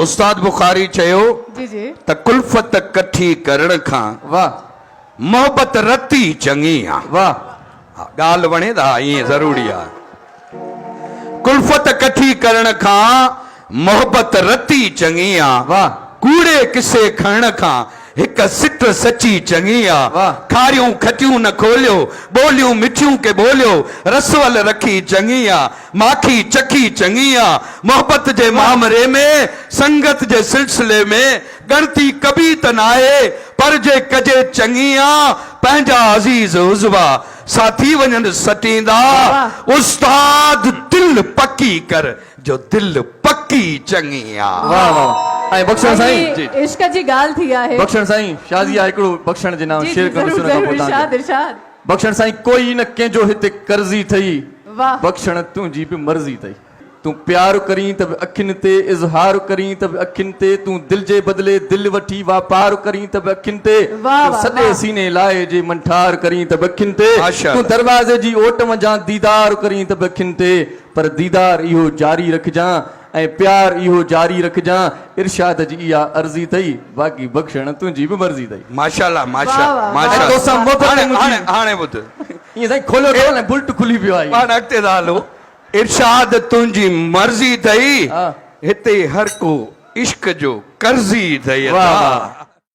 उस्ताद बुखारी चयो जी जी त कुल्फत कठी करण खां वाह मोहब्बत रती चङी आ। वाह ॻाल्हि वणे था ईअं ज़रूरी आहे। कुल्फत कठी करण खां मोहब्बत रती चङी आ। वाह कूड़े किसे खणण खां हिक सिट सची चङी आ। वाह खारियूं खटियूं न खोलियो ॿोलियूं मिठियूं के ॿोलियो रसवल रखी चङी आ। माखी चखी चङी आ। मोहब्बत जे मामरे में संगत जे सिलसिले में गणती कभी त नाहे पर जे कजे चङी आ। पंहिंजा अज़ीज़ उज़वा साथी वञनि सटींदा उस्ताद दिल पक्की कर जो दिल पक्की चङी आ। वाह वाह ऐं बख़्शण साईं जी इश्क जी ॻाल्हि थी आहे। बख़्शण साईं शाज़ी आहे हिकिड़ो बख़्शण जे नाम जी, शेर जी, करणु ज़रूर, सुन खां ज़रूर, पोइ इरशाद तव्हांखे इरशाद। बख़्शण साईं कोई न कंहिंजो हिते कर्ज़ी अथई वाह बख़्शण तुंहिंजी बि मर्ज़ी अथई। तूं प्यार करीं त बि अखियुनि ते इज़हार करीं त बि अखियुनि ते तूं दिल जे बदिले दिल वठी वापार करीं त बि अखियुनि ते वाह, तूं वाह, सॼे वाह। सीने लाए जे मंठार करीं त बि अखियुनि ते माशाअल्लाह। तूं दरवाज़े जी ओट वञां दीदार करीं त बि अखियुनि ते पर दीदार इहो जारी रखजां ऐं प्यार इहो जारी रखजां। इरशाद जी इहा अर्ज़ी अथई बाक़ी बख़्शण तुंहिंजी बि मर्ज़ी अथई। माशाअल्लाह वाह, माशाअल्लाह वाह, माशाअल्लाह। तोसां मोहबत हाणे मुंहिंजी- हाणे हाणे ॿुध ईअं साईं खोलियो खोल ऐं बुल्ट खुली पियो आहे। पाण अॻिते था हलो। इरशाद तुंहिंजी मर्ज़ी अथई हा। हिते हर को इश्क जो कर्ज़ी अथई। वाह, वाह।